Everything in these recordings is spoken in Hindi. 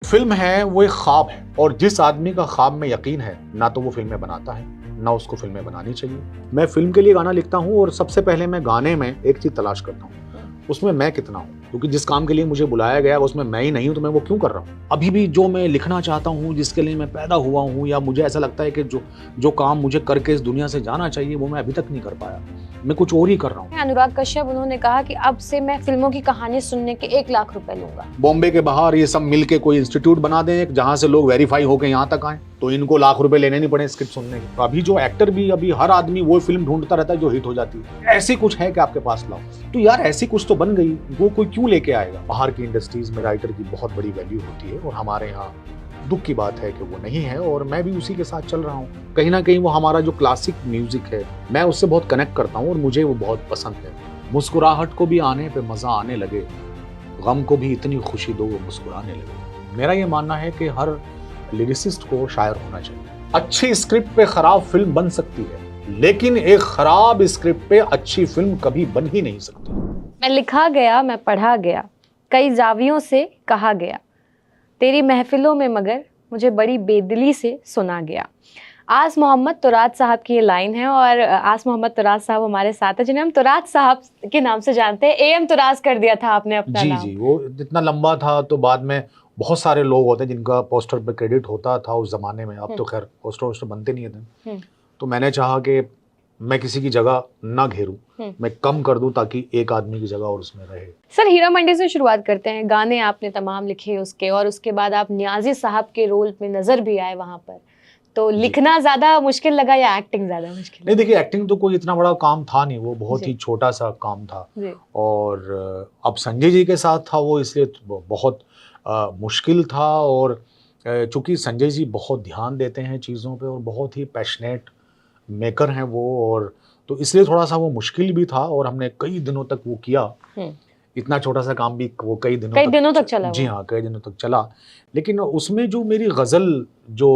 फिल्म है वो एक ख्वाब है, और जिस आदमी का ख्वाब में यकीन है ना तो वो फिल्में बनाता है ना उसको फिल्में बनानी चाहिए। मैं फिल्म के लिए गाना लिखता हूँ और सबसे पहले मैं गाने में एक चीज तलाश करता हूँ, उसमें मैं कितना हूँ, क्योंकि जिस काम के लिए मुझे बुलाया गया उसमें मैं ही नहीं हूँ तो मैं वो क्यों कर रहा हूँ। अभी भी जो मैं लिखना चाहता हूँ, जिसके लिए मैं पैदा हुआ हूँ, या मुझे ऐसा लगता है कि जो काम मुझे करके इस दुनिया से जाना चाहिए वो मैं अभी तक नहीं कर पाया, मैं कुछ और ही कर रहा हूँ। अनुराग कश्यप उन्होंने कहा कि अब से मैं फिल्मों की कहानी सुनने के 1 लाख रुपए लूंगा। बॉम्बे के बाहर ये सब मिलके कोई इंस्टीट्यूट बना दें जहां से लोग वेरीफाई होके यहाँ तक आए तो इनको लाख रुपए लेने नहीं पड़े स्क्रिप्ट सुनने के। तो अभी जो एक्टर भी, अभी हर आदमी वो फिल्म ढूंढता रहता है जो हिट हो जाती है। ऐसी कुछ है कि आपके पास लाओ, तो यार ऐसी कुछ तो बन गई, वो कोई क्यों लेके आएगा। बाहर की इंडस्ट्रीज में राइटर की बहुत बड़ी वैल्यू होती है और हमारे यहाँ दुख की बात है कि वो नहीं है, और मैं भी उसी के साथ चल रहा हूँ। कहीं ना कहीं वो हमारा जो क्लासिक म्यूजिक है मैं उससे बहुत कनेक्ट करता हूँ और मुझे वो बहुत पसंद है। मुस्कुराहट को भी आने पे मजा आने लगे, गम को भी इतनी खुशी दो वो मुस्कुराने लगे। मेरा ये मानना है कि हर लिरिसिस्ट को शायर होना चाहिए। अच्छी स्क्रिप्ट पे खराब फिल्म बन सकती है, लेकिन एक खराब स्क्रिप्ट पे अच्छी फिल्म कभी बन ही नहीं सकती। मैं लिखा गया, मैं पढ़ा गया, कई जावियों से कहा गया, तेरी महफिलों में मगर मुझे बड़ी बेदिली से सुना गया। आस मोहम्मद तुराज साहब की ये लाइन है, और आस मोहम्मद तुराज साहब हमारे साथ है जिन्हें हम तुराज साहब के नाम से जानते हैं। एएम तुराज कर दिया था आपने अपना जी नाम। जी, वो जितना लंबा था तो बाद में बहुत सारे लोग होते हैं जिनका पोस्टर पे क्रेडिट होता था उस जमाने में। अब तो खैर पोस्टर बनते नहीं थे, तो मैंने चाहा कि मैं किसी की जगह ना घेरूं, मैं कम कर दूं ताकि एक आदमी की जगह और उसमें रहे। सर, हीरा मंडी से शुरुआत करते हैं। गाने आपने तमाम लिखे उसके, और उसके बाद आप नियाजी साहब के रोल में नजर भी आए वहां पर। तो लिखना ज्यादा मुश्किल लगा या एक्टिंग ज्यादा मुश्किल? नहीं, देखिए एक्टिंग तो कोई इतना बड़ा काम था नहीं, वो बहुत ही छोटा सा काम था। और अब संजय जी के साथ था वो, इसलिए बहुत मुश्किल था। और चूंकि संजय जी बहुत ध्यान देते हैं चीज़ों पे और बहुत ही पैशनेट मेकर हैं वो, और तो इसलिए थोड़ा सा वो मुश्किल भी था। और हमने कई दिनों तक वो किया, इतना छोटा सा काम भी वो कई दिनों तक चला। जी हाँ, कई दिनों तक चला। लेकिन उसमें जो मेरी गज़ल जो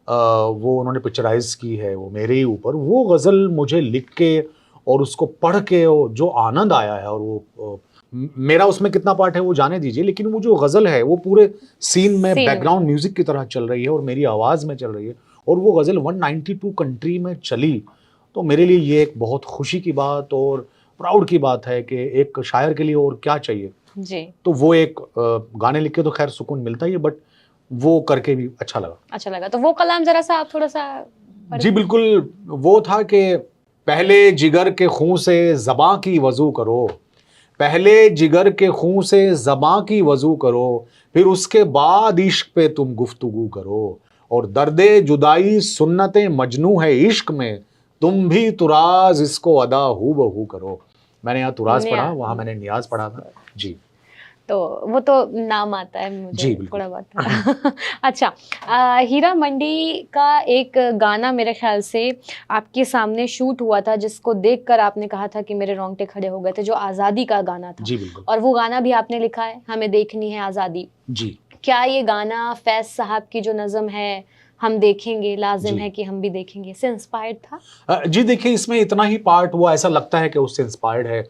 वो उन्होंने पिक्चराइज की है वो मेरे ही ऊपर, वो गज़ल मुझे लिख के और उसको पढ़ के जो आनंद आया है, और वो मेरा उसमें कितना पार्ट है वो जाने दीजिए, लेकिन वो जो गज़ल है वो पूरे सीन में बैकग्राउंड म्यूजिक की तरह चल रही है और मेरी आवाज़ में चल रही है, और वो गज़ल 192 कंट्री में चली। तो मेरे लिए ये एक बहुत खुशी की बात और प्राउड की बात है कि एक शायर के लिए और क्या चाहिए जी। तो वो एक गाने लिख के तो खैर सुकून मिलता ही है, बट वो करके भी अच्छा लगा। तो वो कलाम जरा सा आप थोड़ा सा। जी बिल्कुल, वो था कि पहले जिगर के खून से ज़बां की वज़ू करो, पहले जिगर के खून से ज़बां की वज़ू करो, फिर उसके बाद इश्क पे तुम गुफ्तगू करो, और दर्दे जुदाई सुन्नते मजनू है इश्क में, तुम भी तुराज इसको अदा हू बहू करो। मैंने यहाँ तुराज पढ़ा, वहाँ मैंने नियाज पढ़ा था जी। तो वो तो नाम आता है मुझे थोड़ा बहुत। अच्छा, हीरा मंडी का एक गाना मेरे ख्याल से आपके सामने शूट हुआ था जिसको देखकर आपने कहा था कि मेरे रोंगटे खड़े हो गए थे, जो आज़ादी का गाना था। जी बिल्कुल। और वो गाना भी आपने लिखा है, हमें देखनी है आज़ादी जी। क्या ये गाना फैज साहब की जो नज़म है हम देखेंगे, लाजिम है कि हम भी देखेंगे, से इंस्पायर्ड था? जी देखिए, इसमें इतना ही पार्ट वो ऐसा लगता है कि उससे इंस्पायर्ड है।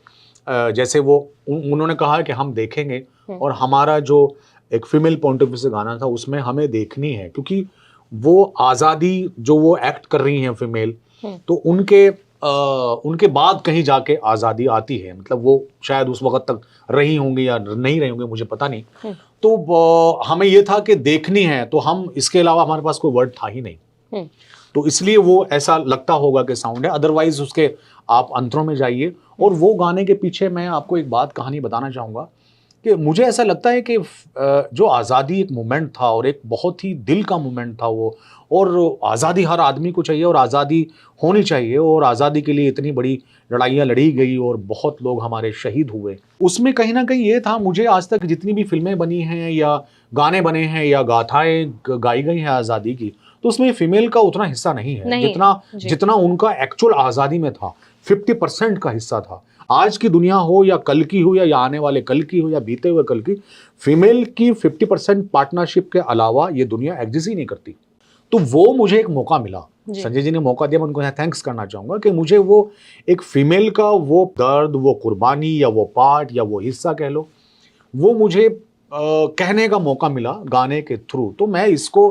जैसे वो उन्होंने कहा कि हम देखेंगे, और हमारा जो एक फीमेल पॉइंट ऑफ व्यू से गाना था उसमें हमें देखनी है, क्योंकि वो आज़ादी जो वो एक्ट कर रही हैं फीमेल, तो उनके बाद कहीं जाके आज़ादी आती है। मतलब वो शायद उस वक्त तक रही होंगी या नहीं रही होंगी, मुझे पता नहीं। तो हमें ये था कि देखनी है, तो हम इसके अलावा हमारे पास कोई वर्ड था ही नहीं, तो इसलिए वो ऐसा लगता होगा कि साउंड है। अदरवाइज उसके आप अंतरों में जाइए। और वो गाने के पीछे मैं आपको एक बात कहानी बताना चाहूँगा कि मुझे ऐसा लगता है कि जो आज़ादी एक मोमेंट था और एक बहुत ही दिल का मोमेंट था वो, और आज़ादी हर आदमी को चाहिए और आज़ादी होनी चाहिए, और आज़ादी के लिए इतनी बड़ी लड़ाइयाँ लड़ी गई और बहुत लोग हमारे शहीद हुए। उसमें कहीं ना कहीं ये था, मुझे आज तक जितनी भी फिल्में बनी हैं या गाने बने हैं या गाथाएं गाई गई हैं आज़ादी की, तो उसमें फीमेल का उतना हिस्सा नहीं है जितना उनका एक्चुअल आज़ादी में था। 50% का हिस्सा था। आज की दुनिया हो या कल की हो या आने वाले कल की हो या बीते हुए कल की, फीमेल की 50% पार्टनरशिप के अलावा ये दुनिया एग्जिस्ट ही नहीं करती। तो वो मुझे एक मौका मिला, संजय जी ने मौका दिया, मैं उनको थैंक्स करना चाहूँगा कि मुझे वो एक फीमेल का वो दर्द, वो कुर्बानी या वो पार्ट या वो हिस्सा कह लो, वो मुझे कहने का मौका मिला गाने के थ्रू, तो मैं इसको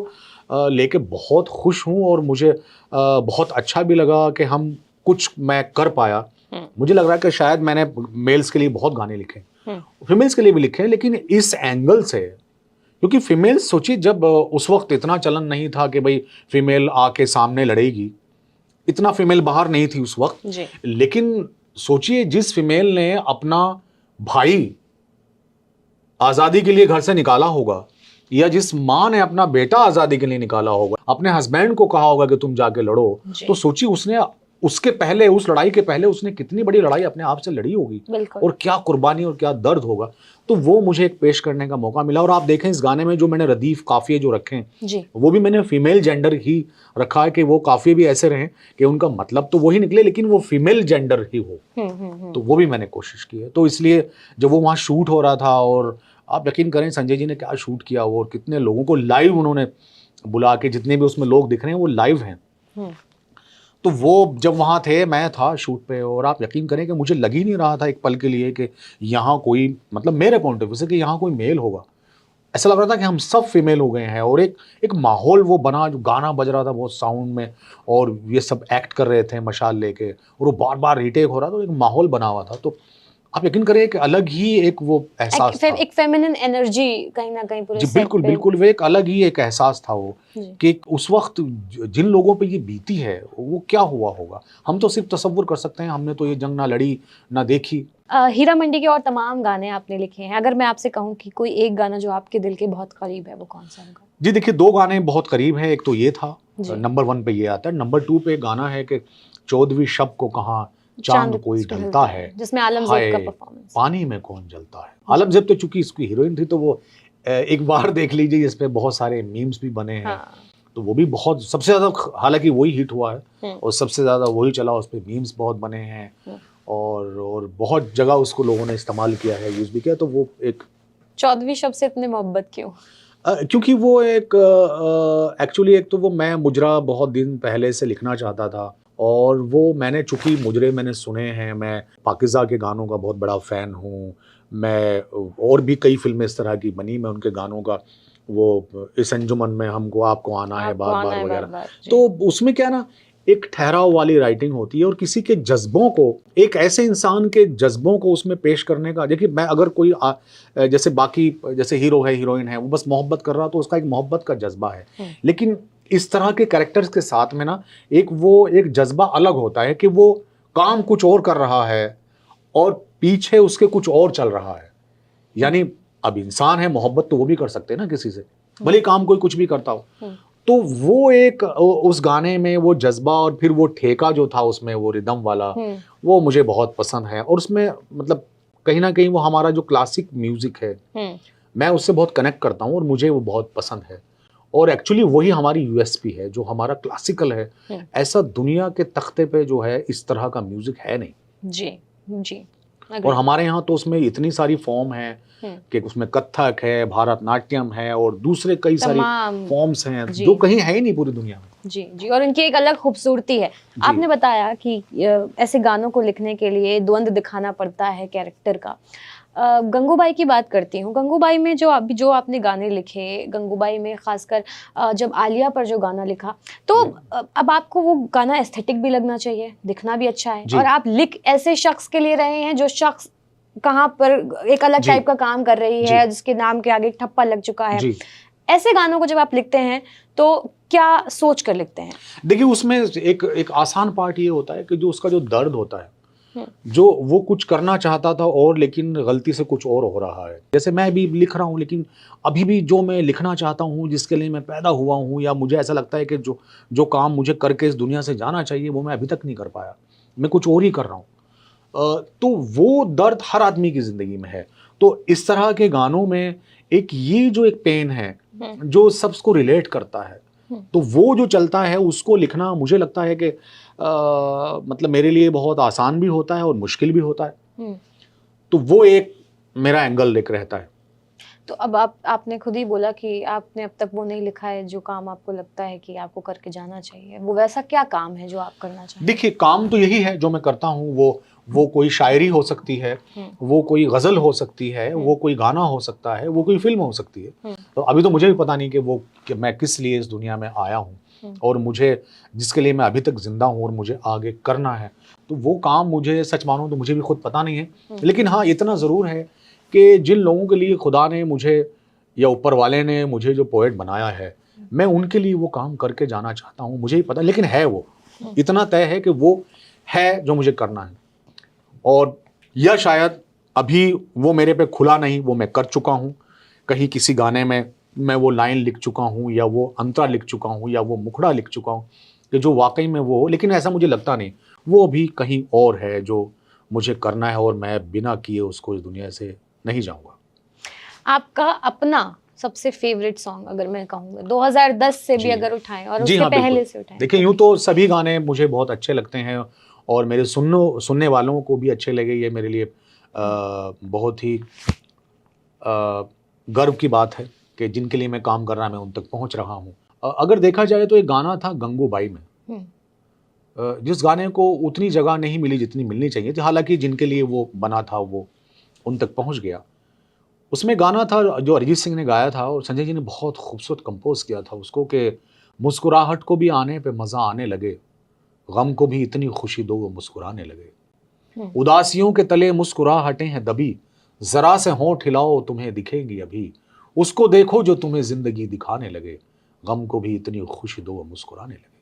लेके बहुत खुश हूँ और मुझे बहुत अच्छा भी लगा कि हम कुछ मैं कर पाया। मुझे लग रहा है कि शायद मैंने मेल्स के लिए बहुत गाने लिखे, फीमेल्स के लिए भी लिखे, लेकिन इस एंगल से, क्योंकि फीमेल्स सोचिए जब उस वक्त इतना चलन नहीं था कि भाई फीमेल आके सामने लड़ेगी, इतना फीमेल बाहर नहीं थी उस वक्त जी। लेकिन सोचिए जिस फीमेल ने अपना भाई आजादी के लिए घर से निकाला होगा, या जिस माँ ने अपना बेटा आजादी के लिए निकाला होगा, अपने हस्बैंड को कहा होगा कि तुम जाके लड़ो, तो सोचिए उसने उसके पहले, उस लड़ाई के पहले उसने कितनी बड़ी लड़ाई अपने आप से लड़ी होगी, और क्या कुर्बानी और क्या दर्द होगा। तो वो मुझे एक पेश करने का मौका मिला। और आप देखें इस गाने में जो मैंने रदीफ काफिये जो रखे हैं, वो भी मैंने फीमेल जेंडर ही रखा है कि वो काफिये भी ऐसे रहें कि उनका मतलब तो वही निकले लेकिन वो फीमेल जेंडर ही हो। तो वो भी मैंने कोशिश की है। तो इसलिए जब वो वहाँ शूट हो रहा था, और आप यकीन करें संजय जी ने क्या शूट किया वो, और कितने लोगों को लाइव उन्होंने बुला के, जितने भी उसमें लोग दिख रहे हैं वो लाइव हैं। तो वो जब वहाँ थे, मैं था शूट पे, और आप यकीन करें कि मुझे लग ही नहीं रहा था एक पल के लिए कि यहाँ कोई, मतलब मेरे पॉइंट ऑफ व्यू से, कि यहाँ कोई मेल होगा। ऐसा लग रहा था कि हम सब फीमेल हो गए हैं। और एक माहौल वो बना, जो गाना बज रहा था बहुत साउंड में, और ये सब एक्ट कर रहे थे मशाल लेके, और वो बार बार रीटेक हो रहा था, तो एक माहौल बना हुआ था। तो आप यकीन करिए कि अलग ही एक वो एहसास था, एक फेमिनिन एनर्जी कहीं ना कहीं पूरे जी बिल्कुल बिल्कुल, वो एक अलग ही एक एहसास था वो, कि उस वक्त जिन लोगों पे ये बीती है वो क्या हुआ होगा, हम तो सिर्फ तसव्वुर कर सकते हैं। हमने तो ये जंग ना लड़ी ना देखी। हीरा मंडी के और तमाम गाने आपने लिखे हैं, अगर मैं आपसे कहूँ कि कोई एक गाना जो आपके दिल के बहुत करीब है, वो कौन सा होगा? जी देखिए, 2 गाने बहुत करीब हैं। एक तो ये था, नंबर 1 पे ये आता है। नंबर 2 पे गाना है कि 14वीं शब को कहाँ चांद कोई ढलता है, जिसमें आलमज़ेब का परफॉर्मेंस, पानी में कौन जलता है। आलमज़ेब तो चूंकि इसकी हीरोइन थी, तो वो एक बार देख लीजिए, इस पे बहुत सारे मीम्स भी बने हैं। तो वो भी बहुत, सबसे ज्यादा हालांकि वही हिट हुआ है, और सबसे ज्यादा वही चला, उस पे मीम्स बहुत बने हैं, और बहुत जगह उसको लोगों ने इस्तेमाल किया है, यूज भी किया। तो वो एक 14वीं शब से इतने मोहब्बत क्यों? क्योंकि वो एक एक्चुअली एक तो वो मैं मुजरा बहुत दिन पहले से लिखना चाहता था, और वो मैंने, चूंकि मुजरे मैंने सुने हैं, मैं पाकिज़ा के गानों का बहुत बड़ा फ़ैन हूँ। मैं, और भी कई फिल्में इस तरह की बनी, मैं उनके गानों का, वो इस अंजुमन में हमको आपको आना है बार बार वगैरह। तो उसमें क्या ना, एक ठहराव वाली राइटिंग होती है, और किसी के जज्बों को, एक ऐसे इंसान के जज्बों को उसमें पेश करने का। देखिए, मैं अगर कोई जैसे बाकी, जैसे हीरो है हीरोइन है, वो बस मोहब्बत कर रहा, तो उसका एक मोहब्बत का जज्बा है। लेकिन इस तरह के कैरेक्टर्स के साथ में ना, एक जज्बा अलग होता है कि वो काम कुछ और कर रहा है और पीछे उसके कुछ और चल रहा है। यानी अब इंसान है, मोहब्बत तो वो भी कर सकते हैं ना किसी से, भले काम कोई कुछ भी करता हो। तो वो एक, उस गाने में वो जज्बा, और फिर वो ठेका जो था उसमें, वो रिदम वाला, वो मुझे बहुत पसंद है। और उसमें मतलब कहीं ना कहीं वो हमारा जो क्लासिक म्यूजिक है, मैं उससे बहुत कनेक्ट करता हूँ, और मुझे वो बहुत पसंद है। और एक्चुअली वही हमारी यूएसपी है, जो हमारा क्लासिकल है। ऐसा दुनिया के तख्ते पे जो है इस तरह का म्यूजिक है नहीं। जी जी। और हमारे यहाँ तो उसमें इतनी सारी फॉर्म है कि उसमें कथक है, भारतनाट्यम है, और दूसरे कई सारी फॉर्म्स हैं जो कहीं है ही नहीं पूरी दुनिया में। जी जी। और इनकी एक अलग खूबसूरती है। आपने बताया कि ऐसे गानों को लिखने के लिए द्वंद दिखाना पड़ता है कैरेक्टर का। गंगूबाई की बात करती हूँ। गंगूबाई में जो आपने गाने लिखे, गंगूबाई में खासकर जब आलिया पर जो गाना लिखा, तो अब आपको वो गाना एस्थेटिक भी लगना चाहिए, दिखना भी अच्छा है, और आप लिख ऐसे शख्स के लिए रहे हैं जो शख्स कहाँ पर एक अलग टाइप का काम कर रही है, जिसके नाम के आगे एक ठप्पा लग चुका है। ऐसे गानों को जब आप लिखते हैं तो क्या सोच कर लिखते हैं? देखिए, उसमें एक आसान पार्ट ये होता है कि जो उसका जो दर्द होता है, जो वो कुछ करना चाहता था और लेकिन गलती से कुछ और हो रहा है। जैसे मैं भी लिख रहा हूँ, लेकिन अभी भी जो मैं लिखना चाहता हूँ, जिसके लिए मैं पैदा हुआ हूँ, या मुझे ऐसा लगता है कि जो काम मुझे करके इस दुनिया से जाना चाहिए, वो मैं अभी तक नहीं कर पाया, मैं कुछ और ही कर रहा हूँ। तो वो दर्द हर आदमी की जिंदगी में है। तो इस तरह के गानों में एक पेन है जो सबको रिलेट करता है, तो वो जो चलता है उसको लिखना मुझे लगता है कि मतलब मेरे लिए बहुत आसान भी होता है और मुश्किल भी होता है। तो वो एक मेरा एंगल एक रहता है। तो अब आपने खुद ही बोला कि आपने अब तक वो नहीं लिखा है जो काम आपको लगता है कि आपको करके जाना चाहिए, वो वैसा क्या काम है जो आप करना चाहते हैं? देखिए, काम तो यही है जो मैं करता हूँ, वो कोई शायरी हो सकती है, वो कोई गज़ल हो सकती है, वो कोई गाना हो सकता है, वो कोई फ़िल्म हो सकती है। तो अभी तो मुझे भी पता नहीं कि मैं किस लिए इस दुनिया में आया हूँ और मुझे जिसके लिए मैं अभी तक ज़िंदा हूँ और मुझे आगे करना है, तो वो काम मुझे सच मानूँ तो मुझे भी खुद पता नहीं है। लेकिन हाँ, इतना ज़रूर है कि जिन लोगों के लिए खुदा ने मुझे या ऊपर वाले ने मुझे जो पोएट बनाया है, मैं उनके लिए वो काम करके जाना चाहता हूँ, मुझे ही पता, लेकिन है वो। इतना तय है कि वो है जो मुझे करना है। और या शायद अभी वो मेरे पे खुला नहीं, वो मैं कर चुका हूँ। कहीं किसी गाने में मैं वो लाइन लिख चुका हूँ या वो अंतरा लिख चुका हूँ या वो मुखड़ा लिख चुका हूँ कि जो वाक़ई में वो हो, लेकिन ऐसा मुझे लगता नहीं। वो भी कहीं और है जो मुझे करना है और मैं बिना किए उसको इस दुनिया से नहीं जाऊँगा। आपका अपना सबसे फेवरेट सॉन्ग अगर मैं कहूँगा 2010 से भी अगर उठाएं और जी उसके हाँ, पहले बिल्कुल। से उठाएं, देखिए, यूँ तो सभी गाने मुझे बहुत अच्छे लगते हैं और मेरे सुनने वालों को भी अच्छे लगे, ये मेरे लिए बहुत ही गर्व की बात है कि जिनके लिए मैं काम कर रहा मैं उन तक पहुंच रहा हूं। अगर देखा जाए तो एक गाना था गंगूबाई में, जिस गाने को उतनी जगह नहीं मिली जितनी मिलनी चाहिए थी, हालांकि जिनके लिए वो बना था वो उन तक पहुंच गया। उसमें गाना था जो अरिजीत सिंह ने गाया था और संजय जी ने बहुत खूबसूरत कंपोज किया था उसको कि मुस्कुराहट को भी आने पे मज़ा आने लगे, गम को भी इतनी खुशी दो वो मुस्कुराने लगे। उदासियों के तले मुस्कुराहटें हैं दबी, जरा से होंठ हिलाओ तुम्हें दिखेगी अभी, उसको देखो जो तुम्हें जिंदगी दिखाने लगे, गम को भी इतनी खुशी दो वो मुस्कुराने लगे।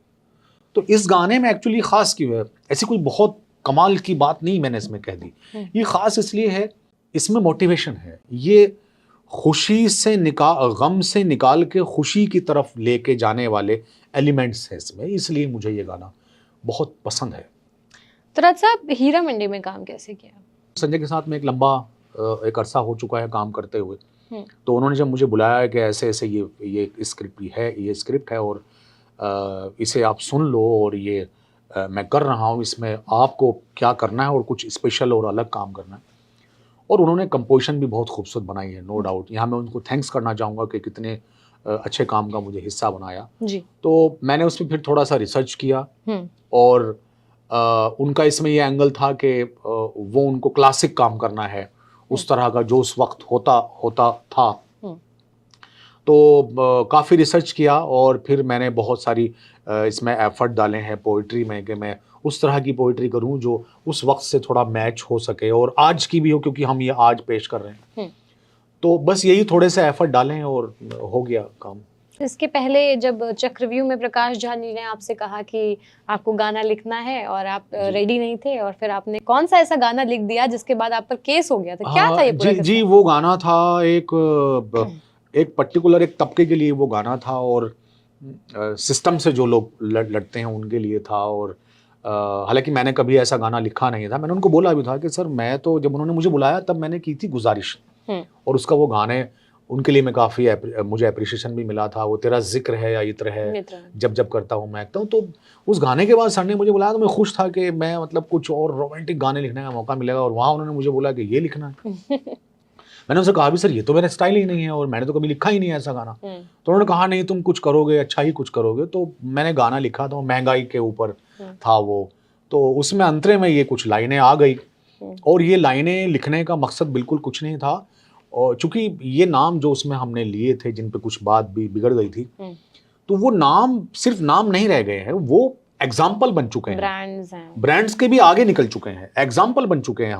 तो इस गाने में एक्चुअली खास क्यों है? ऐसी कोई बहुत कमाल की बात नहीं मैंने इसमें कह दी। ये खास इसलिए है, इसमें मोटिवेशन है। ये खुशी से गम से निकाल के खुशी की तरफ लेके जाने वाले एलिमेंट्स हैं इसमें, इसलिए मुझे ये गाना बहुत पसंद है। तो राज साहब, हीरा मंडी में काम कैसे किया? संजय के साथ में एक लंबा एक अरसा हो चुका है काम करते हुए। तो उन्होंने जब मुझे बुलाया कि ऐसे ऐसे ये स्क्रिप्ट है और इसे आप सुन लो और ये मैं कर रहा हूँ, इसमें आपको क्या करना है और कुछ स्पेशल और अलग काम करना है। और उन्होंने कंपोजिशन भी बहुत खूबसूरत बनाई है, नो डाउट। यहाँ मैं उनको थैंक्स करना चाहूँगा कि कितने अच्छे काम का मुझे हिस्सा बनाया जी। तो मैंने उसमें फिर थोड़ा सा रिसर्च किया और उनका इसमें ये एंगल था कि वो उनको क्लासिक काम करना है, उस तरह का जो उस वक्त होता था। तो काफ़ी रिसर्च किया और फिर मैंने बहुत सारी इसमें एफर्ट डाले हैं पोइट्री में कि मैं उस तरह की पोइट्री करूं जो उस वक्त से थोड़ा मैच हो सके और आज की भी हो, क्योंकि हम ये आज पेश कर रहे हैं। तो बस यही थोड़े से एफर्ट डालें और हो गया काम। इसके पहले जब चक्रव्यूह में प्रकाश झा ने आपसे कहा कि आपको गाना लिखना है और आप रेडी नहीं थे और फिर आपने कौन सा ऐसा गाना लिख दिया जिसके बाद आप पर केस हो गया था, क्या था ये पूरा? जी, वो गाना था एक पर्टिकुलर एक तबके के लिए वो गाना था और सिस्टम से जो लोग लड़ते हैं उनके लिए था। और हालांकि मैंने कभी ऐसा गाना लिखा नहीं था। मैंने उनको बोला भी था कि सर मैं तो, जब उन्होंने मुझे बुलाया तब मैंने की थी गुजारिश और उसका वो गाने उनके लिए मैं काफ़ी मुझे अप्रिशिएशन भी मिला था। वो तेरा जिक्र है या इत्र है, जब करता हूँ महकता हूँ। तो उस गाने के बाद सर ने मुझे बुलाया तो मैं खुश था कि मैं मतलब कुछ और रोमांटिक गाने लिखने का मौका मिलेगा और वहाँ उन्होंने मुझे बोला कि ये लिखना है। मैंने उनसे कहा भी सर ये तो मेरा स्टाइल ही नहीं है और मैंने तो कभी लिखा ही नहीं है ऐसा गाना। तो उन्होंने कहा नहीं, तुम कुछ करोगे, अच्छा ही कुछ करोगे। तो मैंने गाना लिखा था, महंगाई के ऊपर था वो। तो उसमें अंतरे में ये कुछ लाइनें आ गई और ये लाइनें लिखने का मकसद बिल्कुल कुछ नहीं था। और चूंकि ये नाम जो उसमें हमने लिए थे जिन पे कुछ बात भी बिगड़ गई थी, तो वो नाम सिर्फ नाम नहीं रह गए हैं, वो एग्जाम्पल बन चुके हैं, ब्रांड्स के भी आगे निकल चुके हैं, एग्जाम्पल बन चुके हैं।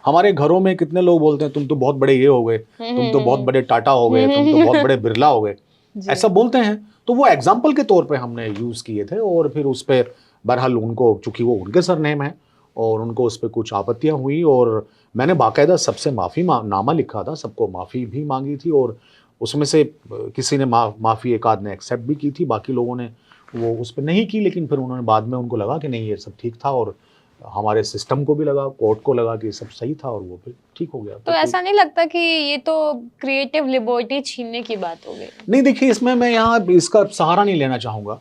हमारे घरों में कितने लोग बोलते हैं तुम तो बहुत बड़े ये हो गए, तुम तो बहुत बड़े टाटा हो गए, तुम तो बहुत बड़े बिरला हो गए, ऐसा बोलते हैं। तो वो एग्जाम्पल के तौर पे हमने यूज किए थे और फिर उस पर बहरहाल उनको, चूंकि वो उनके सरनेम है और उनको उस पर कुछ आपत्तियां हुई और मैंने बाकायदा सबसे माफ़ी नामा लिखा था, सबको माफ़ी भी मांगी थी और उसमें से किसी ने माफ़ी एक आध ने एक्सेप्ट भी की थी, बाकी लोगों ने वो उस पर नहीं की। लेकिन फिर उन्होंने बाद में उनको लगा कि नहीं ये सब ठीक था और हमारे सिस्टम को भी लगा, कोर्ट को लगा कि ये सब सही था और वो फिर ठीक हो गया। तो ऐसा नहीं लगता कि ये तो क्रिएटिव लिबर्टी छीनने की बात हो गई? नहीं, देखिए इसमें मैं यहाँ इसका सहारा नहीं लेना चाहूँगा।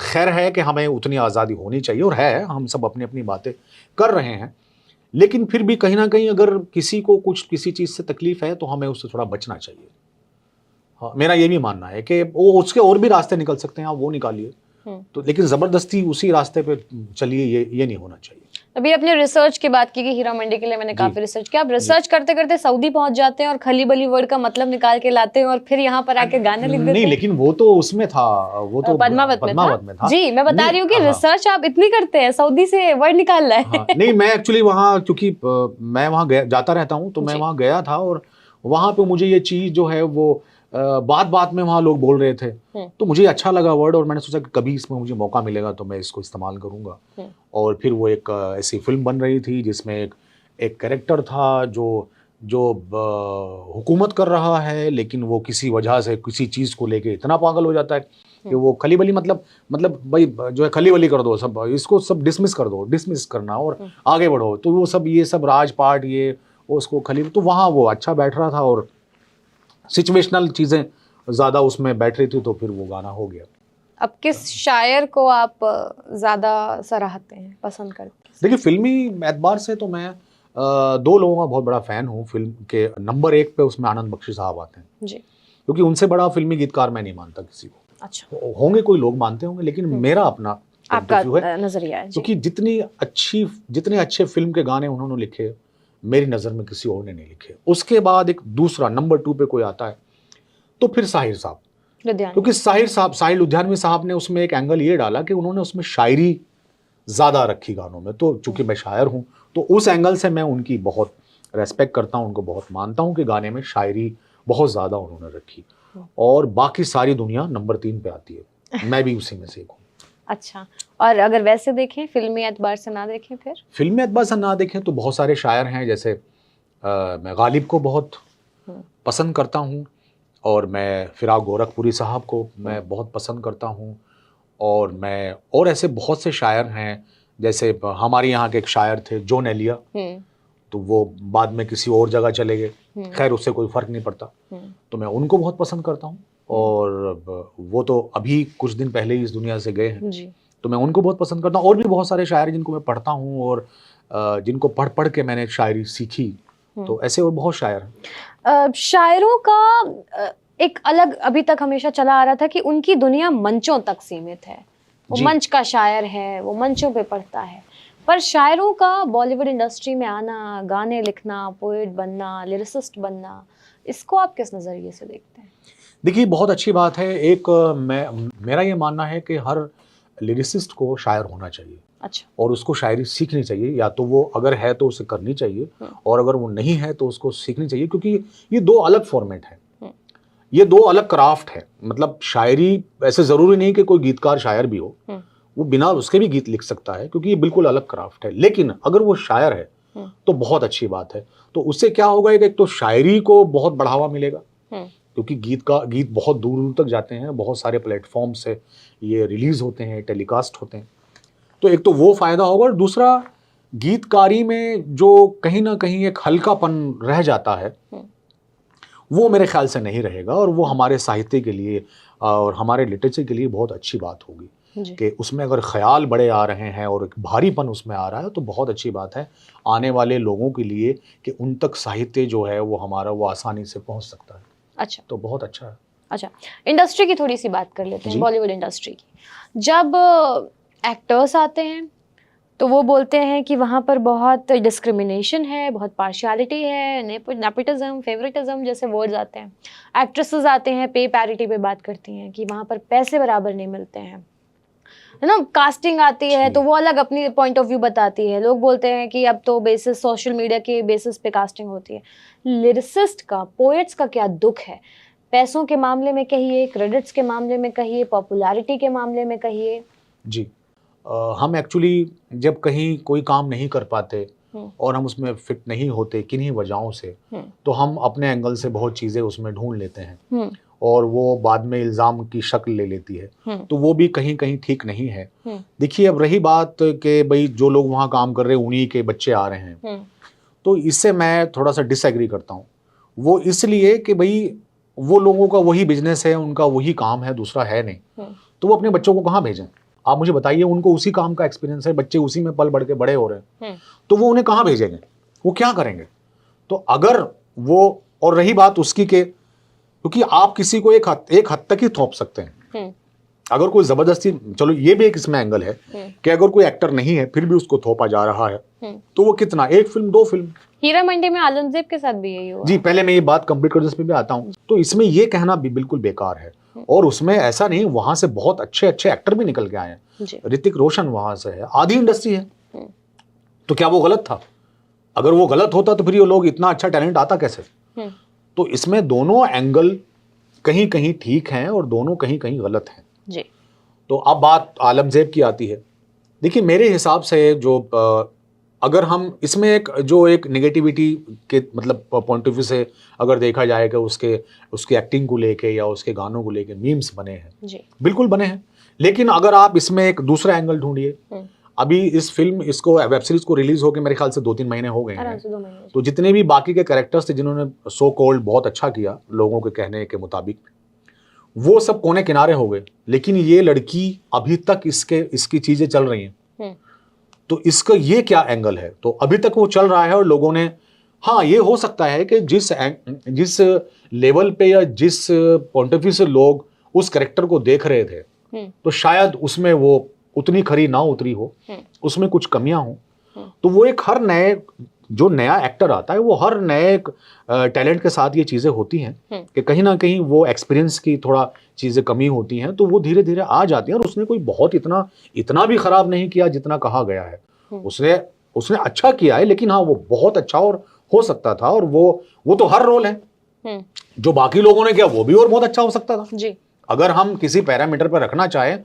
खैर है कि हमें उतनी आज़ादी होनी चाहिए और है, हम सब अपनी अपनी बातें कर रहे हैं। लेकिन फिर भी कहीं ना कहीं अगर किसी को कुछ किसी चीज़ से तकलीफ है तो हमें उससे थोड़ा बचना चाहिए। हाँ, मेरा ये भी मानना है कि वो उसके और भी रास्ते निकल सकते हैं, आप वो निकालिए, तो लेकिन ज़बरदस्ती उसी रास्ते पे चलिए, ये नहीं होना चाहिए। अभी अपने रिसर्च की बात की कि हीरा मंडी के लिए मैंने काफी रिसर्च किया। आप रिसर्च करते करते सऊदी पहुंच जाते हैं और खली बली वर्ड का मतलब निकाल के लाते हैं और फिर यहाँ पर आके गाने लिख देते नहीं, हैं। लेकिन वो तो उसमें था, वो तो पद्मावत में था। जी, मैं बता रही हूँ कि हाँ, रिसर्च आप इतनी करते हैं, सऊदी से वर्ड निकाल रहा है। हाँ, नहीं, मैं एक्चुअली वहाँ, क्योंकि मैं वहाँ गया जाता रहता हूँ, तो मैं जी। वहाँ गया था और वहाँ पे मुझे ये चीज़ जो है वो बात बात में वहाँ लोग बोल रहे थे, तो मुझे अच्छा लगा वर्ड, और मैंने सोचा कि कभी इसमें मुझे मौका मिलेगा तो मैं इसको इस्तेमाल करूँगा। और फिर वो एक ऐसी फिल्म बन रही थी जिसमें एक कैरेक्टर था जो हुकूमत कर रहा है, लेकिन वो किसी वजह से किसी चीज़ को लेके इतना पागल हो जाता है कि वो खली बली मतलब भाई जो है खली बली कर दो, सब इसको सब डिसमिस कर दो, डिसमिस करना और आगे बढ़ो, तो वो सब ये सब राजपाट ये वो उसको खली, तो वहाँ वो अच्छा बैठ रहा था और सिचुएशनल चीज़ें ज़्यादा उसमें बैठ रही थी, तो फिर वो गाना हो गया। अब किस शायर को आप ज्यादा सराहते हैं, पसंद करते हैं? देखिए, फिल्मी एतबार से तो मैं दो लोगों का बहुत बड़ा फ़ैन हूँ। फिल्म के नंबर 1 पे उसमें आनंद बख्शी साहब आते हैं जी। क्योंकि उनसे बड़ा फिल्मी गीतकार मैं नहीं मानता किसी को। अच्छा, होंगे कोई लोग मानते होंगे, लेकिन मेरा अपना आपका व्यू है, नजरिया है जी। क्योंकि जितने अच्छे फिल्म के गाने उन्होंने लिखे, मेरी नज़र में किसी और ने नहीं लिखे। उसके बाद एक दूसरा नंबर 2 पे कोई आता है तो फिर साहिर साहब, लुधियाना। क्योंकि साहिर लुधियानवी साहब ने उसमें एक एंगल ये डाला कि उन्होंने उसमें शायरी ज़्यादा रखी गानों में, तो चूंकि मैं शायर हूँ तो उस एंगल से मैं उनकी बहुत रेस्पेक्ट करता हूँ, उनको बहुत मानता हूँ कि गाने में शायरी बहुत ज़्यादा उन्होंने रखी। और बाकी सारी दुनिया नंबर 3 पे आती है, मैं भी उसी में से एक हूँ। अच्छा, और अगर वैसे देखें, फिल्मी एतबार से ना देखें, फिर फिल्मी एतबार से ना देखें तो बहुत सारे शायर हैं, जैसे मैं गालिब को बहुत पसंद करता हूँ, और मैं फिराक गोरखपुरी साहब को मैं बहुत पसंद करता हूँ, और ऐसे बहुत से शायर हैं, जैसे हमारे यहाँ के एक शायर थे जॉन एलिया, तो वो बाद में किसी और जगह चले गए, खैर उससे कोई फ़र्क नहीं पड़ता, तो मैं उनको बहुत पसंद करता हूँ, और वो तो अभी कुछ दिन पहले ही इस दुनिया से गए हैं जी। तो मैं उनको बहुत पसंद करता हूँ। और भी बहुत सारे शायर जिनको मैं पढ़ता हूँ और जिनको पढ़ के मैंने शायरी सीखी, तो ऐसे और बहुत शायर हैं। शायरों का एक अलग अभी तक हमेशा चला आ रहा था कि उनकी दुनिया मंचों तक सीमित है, वो मंच का शायर है, वो मंचों पे पढ़ता है, पर शायरों का बॉलीवुड इंडस्ट्री में आना, गाने लिखना, पोएट बनना, लिरिसिस्ट बनना, इसको आप किस नज़रिए से देखते हैं? देखिए, बहुत अच्छी बात है। मेरा ये मानना है कि हर लिरिसिस्ट को शायर होना चाहिए। अच्छा। और उसको शायरी सीखनी चाहिए, या तो वो अगर है तो उसे करनी चाहिए, और अगर वो नहीं है तो उसको सीखनी चाहिए, क्योंकि ये दो अलग फॉर्मेट है, ये दो अलग क्राफ्ट है। मतलब शायरी ऐसे ज़रूरी नहीं कि कोई गीतकार शायर भी हो, वो बिना उसके भी गीत लिख सकता है, क्योंकि ये बिल्कुल अलग क्राफ्ट है। लेकिन अगर वो शायर है तो बहुत अच्छी बात है। तो उससे क्या होगा कि एक तो शायरी को बहुत बढ़ावा मिलेगा, क्योंकि गीत बहुत दूर दूर तक जाते हैं, बहुत सारे प्लेटफॉर्म से ये रिलीज होते हैं, टेलीकास्ट होते हैं, तो एक तो वो फायदा होगा। और दूसरा, गीतकारी में जो कहीं ना कहीं एक हल्कापन रह जाता है, वो मेरे ख्याल से नहीं रहेगा, और वो हमारे साहित्य के लिए और हमारे लिटरेचर के लिए बहुत अच्छी बात होगी कि उसमें अगर ख्याल बड़े आ रहे हैं और एक भारीपन उसमें आ रहा है, तो बहुत अच्छी बात है आने वाले लोगों के लिए कि उन तक साहित्य जो है वो हमारा वो आसानी से पहुंच सकता है। अच्छा, तो बहुत अच्छा है। अच्छा, इंडस्ट्री की थोड़ी सी बात कर लेते हैं, बॉलीवुड इंडस्ट्री की। जब एक्टर्स आते हैं तो वो बोलते हैं कि वहाँ पर बहुत डिस्क्रिमिनेशन है, बहुत पार्शियलिटी है, नेपोटिज्म, फेवरेटिज्म जैसे वर्ड्स आते हैं। एक्ट्रेसेस आते हैं, पे पैरिटी पे बात करती हैं कि वहाँ पर पैसे बराबर नहीं मिलते हैं, है ना। कास्टिंग आती है तो वो अलग अपनी पॉइंट ऑफ व्यू बताती है। लोग बोलते हैं कि अब तो बेसिस सोशल मीडिया के बेसिस पे कास्टिंग होती है। लिरिसिस्ट का, पोएट्स का क्या दुख है, पैसों के मामले में कहिए, क्रेडिट्स के मामले में कहिए, पॉपुलैरिटी के मामले में कहिए? जी, हम एक्चुअली जब कहीं कोई काम नहीं कर पाते और हम उसमें फिट नहीं होते किन्हीं वजहों से, तो हम अपने एंगल से बहुत चीज़ें उसमें ढूंढ लेते हैं, और वो बाद में इल्ज़ाम की शक्ल ले लेती है, तो वो भी कहीं कहीं ठीक नहीं है। देखिए, अब रही बात कि भाई जो लोग वहाँ काम कर रहे हैं उन्हीं के बच्चे आ रहे हैं, तो इससे मैं थोड़ा सा डिसएग्री करता हूँ। वो इसलिए कि भाई वो लोगों का वही बिजनेस है, उनका वही काम है, दूसरा है नहीं, तो वो अपने बच्चों को कहाँ भेजें? आप मुझे बताइए, उनको उसी काम का एक्सपीरियंस है, बच्चे उसी में पल बढ़ के बड़े हो रहे हैं, तो वो उन्हें कहाँ भेजेंगे, वो क्या करेंगे? तो अगर वो, और रही बात उसकी के, क्योंकि आप किसी को एक हद तक ही थोप सकते हैं, अगर कोई जबरदस्ती, चलो ये भी एक इसमें एंगल है कि अगर कोई एक्टर नहीं है फिर भी उसको थोपा जा रहा है, तो वो कितना, एक फिल्म, 2 फिल्म। हीरा मंडी में आलमगीर के साथ भी यही हुआ। जी, पहले मैं ये बात कंप्लीट कर, इसमें भी आता हूँ। तो इसमें ये कहना भी बिल्कुल बेकार है, और उसमें ऐसा नहीं, वहां से बहुत अच्छे अच्छे एक्टर भी निकल के आए हैं। ऋतिक रोशन वहां से है, आधी इंडस्ट्री है, तो क्या वो गलत था? अगर वो गलत होता तो फिर ये लोग, इतना अच्छा टैलेंट आता कैसे? तो इसमें दोनों एंगल कहीं कहीं ठीक हैं और दोनों कहीं कहीं गलत हैं जी। तो अब बात आलमजेब की आती है। देखिए, मेरे हिसाब से जो अगर हम इसमें एक नेगेटिविटी के मतलब पॉइंट ऑफ व्यू से अगर देखा जाए कि उसके एक्टिंग को लेके या उसके गानों को लेके मीम्स बने हैं जी, बिल्कुल बने हैं, लेकिन अगर आप इसमें एक दूसरा एंगल ढूंढिए, अभी इसको वेब सीरीज को रिलीज होके मेरे ख्याल से 2-3 महीने हो गए हैं, तो जितने भी बाकी के कैरेक्टर्स थे जिन्होंने सो कॉल्ड बहुत अच्छा किया लोगों के कहने के मुताबिक, वो सब कोने किनारे हो गए, लेकिन ये लड़की अभी तक इसकी चीजें चल रही हैं। तो इसका ये क्या एंगल है? तो अभी तक वो चल रहा है और लोगों ने, हाँ, ये हो सकता है कि जिस लेवल पे या जिस पॉइंट ऑफ व्यू से लोग उस कैरेक्टर को देख रहे थे, तो शायद उसमें वो उतनी खरी ना उतरी हो, उसमें कुछ कमियां हो। तो वो एक हर नया एक्टर आता है, वो हर नए टैलेंट के साथ ये चीजें होती हैं कि कहीं ना कहीं वो एक्सपीरियंस की थोड़ा चीजें कमी होती हैं, तो वो धीरे धीरे आ जाती हैं। और उसने कोई बहुत इतना भी खराब नहीं किया जितना कहा गया है। उसने अच्छा किया है, लेकिन हाँ, वो बहुत अच्छा और हो सकता था, और वो तो हर रोल है जो बाकी लोगों ने किया वो भी और बहुत अच्छा हो सकता था जी। अगर हम किसी पैरामीटर पर रखना चाहें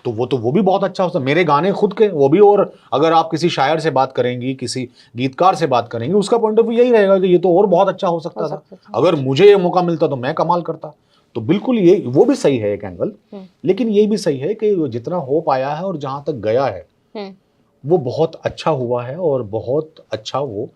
तो वो भी बहुत अच्छा हो सकता। मेरे गाने खुद के वो भी, और अगर आप किसी शायर से बात करेंगी, किसी गीतकार से बात करेंगी, उसका पॉइंट ऑफ व्यू यही रहेगा कि ये तो और बहुत अच्छा हो सकता था, अगर मुझे ये मौका मिलता तो मैं कमाल करता। तो बिल्कुल ये वो भी सही है एक एंगल, लेकिन ये भी सही है कि जितना हो पाया है और जहां तक गया है वो बहुत अच्छा हुआ है और बहुत अच्छा वो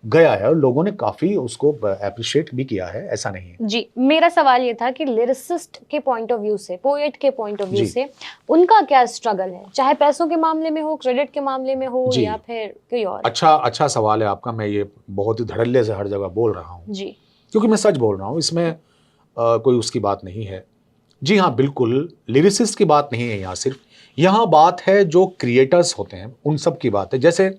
गया है, और लोगों ने काफी उसको अप्रिशिएट भी किया है, ऐसा नहीं है जी। मेरा सवाल ये था कि लिरिसिस्ट के पॉइंट ऑफ व्यू से, पोएट के पॉइंट ऑफ व्यू से उनका क्या स्ट्रगल है, चाहे पैसों के मामले में हो, क्रेडिट के मामले में हो, या फिर कोई और? अच्छा सवाल है आपका। मैं ये बहुत ही धड़ल्ले से हर जगह बोल रहा हूँ जी, क्योंकि मैं सच बोल रहा हूँ, इसमें कोई उसकी बात नहीं है। जी हाँ, बिल्कुल लिरिसिस्ट की बात नहीं है यहाँ, सिर्फ यहाँ बात है जो क्रिएटर्स होते हैं उन सब की बात है। जैसे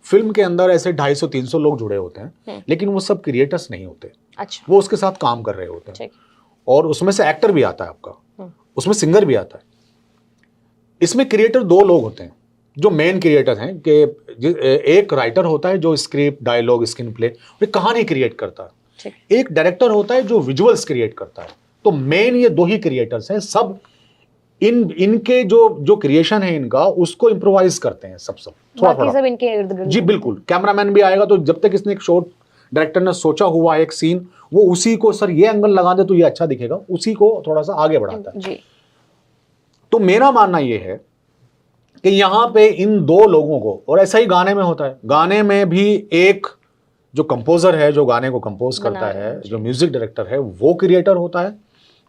फिल्म के अंदर ऐसे 250-300 लोग जुड़े होते हैं, लेकिन वो सब क्रिएटर्स नहीं होते। अच्छा। वो उसके साथ काम कर रहे होते हैं, और उसमें से एक्टर भी आता है आपका, उसमें सिंगर भी आता है। इसमें क्रिएटर 2 लोग होते हैं जो मेन क्रिएटर हैं, कि एक राइटर होता है जो स्क्रिप्ट, डायलॉग, स्क्रीन प्ले, कहानी क्रिएट करता है। एक डायरेक्टर होता है जो विजुअल्स क्रिएट करता है। तो मेन ये 2 ही क्रिएटर्स हैं। सब इनके जो क्रिएशन है इनका, उसको इम्प्रोवाइज करते हैं सब थोड़ा सब इनके इर्द गिर्द। जी बिल्कुल। कैमरामैन भी आएगा तो जब तक इसने एक शॉट, डायरेक्टर ने सोचा हुआ एक सीन, वो उसी को, सर ये एंगल लगा दे तो ये अच्छा दिखेगा, उसी को थोड़ा सा आगे बढ़ाता है जी। तो मेरा मानना ये है कि यहाँ पे इन 2 लोगों को, और ऐसा ही गाने में होता है, गाने में भी एक जो कंपोजर है, जो गाने को कंपोज करता है, जो म्यूजिक डायरेक्टर है, वो क्रिएटर होता है,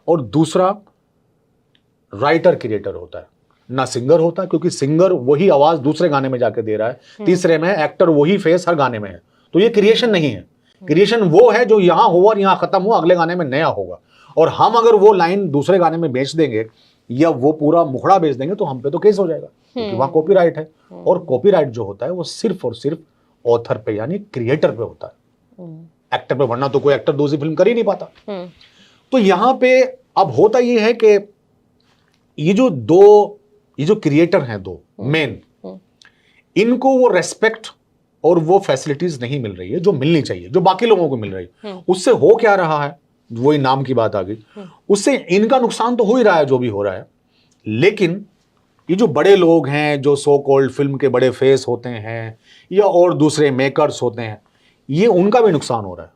और दूसरा राइटर क्रिएटर होता है, ना सिंगर होता है, क्योंकि सिंगर वही आवाज दूसरे गाने में जाके दे रहा है, तीसरे में एक्टर वही फेस हर गाने में है। तो ये क्रिएशन नहीं है। क्रिएशन वो है जो यहाँ हुआ और यहाँ खत्म हुआ, अगले गाने में नया होगा। और हम अगर वो लाइन दूसरे गाने में बेच देंगे या वो पूरा मुखड़ा बेच देंगे तो हम पे तो केस हो जाएगा, क्योंकि वहाँ कॉपीराइट है। और कॉपीराइट जो होता है वो सिर्फ और सिर्फ ऑथर पे, यानी क्रिएटर पे होता है, एक्टर पे, वरना तो कोई एक्टर दूसरी फिल्म कर ही नहीं पाता। तो यहाँ पे अब होता ये है कि ये जो क्रिएटर हैं 2 मेन, इनको वो रेस्पेक्ट और वो फैसिलिटीज नहीं मिल रही है जो मिलनी चाहिए, जो बाकी लोगों को मिल रही है। उससे हो क्या रहा है, वही नाम की बात आ गई, उससे इनका नुकसान तो हो ही रहा है जो भी हो रहा है। लेकिन ये जो बड़े लोग हैं, जो सो कॉल्ड फिल्म के बड़े फेस होते हैं या और दूसरे मेकर्स होते हैं, ये उनका भी नुकसान हो रहा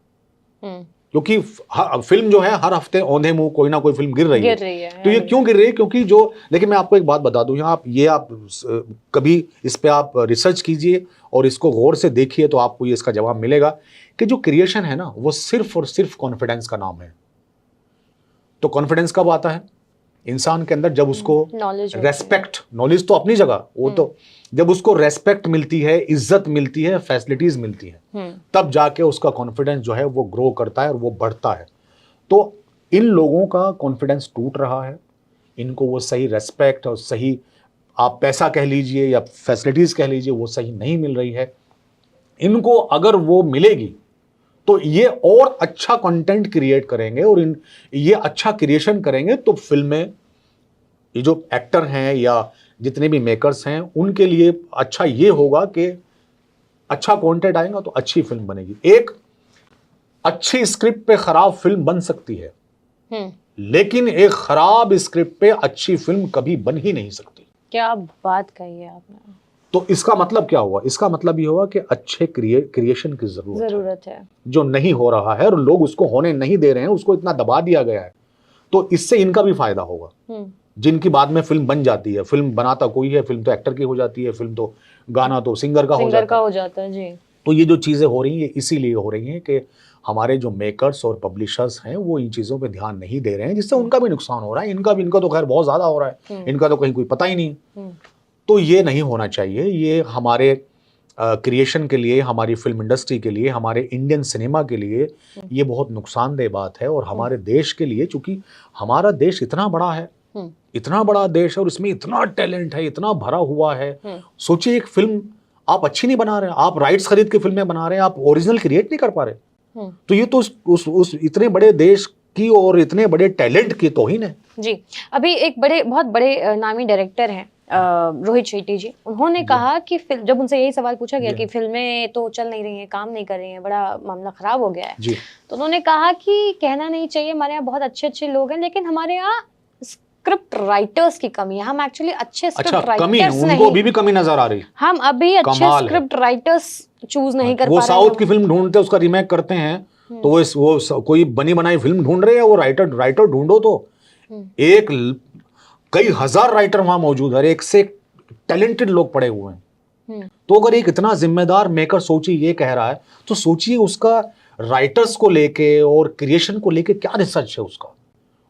है। क्योंकि फिल्म जो है हर हफ्ते औंधे मुंह कोई ना कोई फिल्म गिर रही है। तो ये क्यों गिर रही है? क्योंकि जो, देखिए मैं आपको एक बात बता दूं, यहाँ आप कभी इस पे आप रिसर्च कीजिए और इसको गौर से देखिए तो आपको ये इसका जवाब मिलेगा कि जो क्रिएशन है ना, वो सिर्फ और सिर्फ कॉन्फिडेंस का नाम है। तो कॉन्फिडेंस कब आता है? इंसान के अंदर जब उसको नॉलेज रेस्पेक्ट, नॉलेज तो अपनी जगह, वो तो जब उसको रेस्पेक्ट मिलती है, इज्जत मिलती है, फैसिलिटीज मिलती है, तब जाके उसका कॉन्फिडेंस जो है वो ग्रो करता है और वो बढ़ता है। तो इन लोगों का कॉन्फिडेंस टूट रहा है, इनको वो सही रेस्पेक्ट और सही, आप पैसा कह लीजिए या फैसिलिटीज कह लीजिए, वो सही नहीं मिल रही है। इनको अगर वो मिलेगी तो ये और अच्छा कंटेंट क्रिएट करेंगे और ये अच्छा क्रिएशन करेंगे, तो फिल्में, ये जो एक्टर हैं या जितने भी मेकर्स हैं, उनके लिए अच्छा ये होगा कि अच्छा कंटेंट आएगा तो अच्छी फिल्म बनेगी। एक अच्छी स्क्रिप्ट पे खराब फिल्म बन सकती है, लेकिन एक खराब स्क्रिप्ट पे अच्छी फिल्म कभी बन ही नहीं सकती। क्या बात कही है आपने। तो इसका मतलब क्या हुआ? इसका मतलब ये हुआ कि अच्छे क्रिएशन की जरूरत है, जो नहीं हो रहा है और लोग उसको होने नहीं दे रहे हैं, उसको इतना दबा दिया गया है। तो इससे इनका भी फायदा होगा, जिनकी बाद में फिल्म बन जाती है। फिल्म बनाता कोई है, फिल्म तो एक्टर की हो जाती है, फिल्म तो गाना तो सिंगर का हो जाता है। जी। तो ये जो चीजें हो रही हैं, इसीलिए हो रही हैं कि हमारे जो मेकर्स और पब्लिशर्स हैं वो इन चीजों पे ध्यान नहीं दे रहे हैं, जिससे उनका भी नुकसान हो रहा है, इनका तो खैर बहुत ज्यादा हो रहा है, इनका तो कहीं कोई पता ही नहीं। तो ये नहीं होना चाहिए। ये हमारे क्रिएशन के लिए, हमारी फिल्म इंडस्ट्री के लिए, हमारे इंडियन सिनेमा के लिए ये बहुत नुकसानदेह बात है। और हमारे देश के लिए, चूंकि हमारा देश इतना बड़ा है, इतना बड़ा देश है और इसमें इतना टैलेंट है, इतना भरा हुआ है। सोचिए, एक फिल्म आप अच्छी नहीं बना रहे, आप राइट्स खरीद के फिल्में बना रहे हैं, आप ओरिजिनल क्रिएट नहीं कर पा रहे, तो ये तो उस इतने बड़े देश की और इतने बड़े टैलेंट की तौहीन है। जी। अभी एक बहुत बड़े नामी डायरेक्टर हैं रोहित शेट्टी जी, उन्होंने कहा कि जब उनसे यही सवाल पूछा गया कि फिल्में तो चल नहीं रही हैं, काम नहीं कर रही हैं, बड़ा मामला खराब हो गया है जी, तो उन्होंने कहा कि कहना नहीं चाहिए, हमारे यहाँ बहुत अच्छे अच्छे लोग हैं, लेकिन हमारे यहाँ स्क्रिप्ट राइटर्स की कमी है। हम एक्चुअली अच्छे स्क्रिप्ट राइटर्स नहीं, उनको अभी भी कमी नजर आ रही, हम अभी अच्छे स्क्रिप्ट राइटर्स चूज नहीं कर पा रहे हैं। वो साउथ की फिल्म ढूंढते उसका रीमेक करते हैं, तो वो कोई बनी बनाई फिल्म ढूंढ रहे हैं, वो राइटर ढूंढो तो कई हजार राइटर वहां मौजूद है, एक से एक टैलेंटेड लोग पड़े हुए हैं। तो अगर एक इतना जिम्मेदार मेकर सोचिए ये कह रहा है, तो सोचिए उसका राइटर्स को लेके और क्रिएशन को लेके क्या रिसर्च है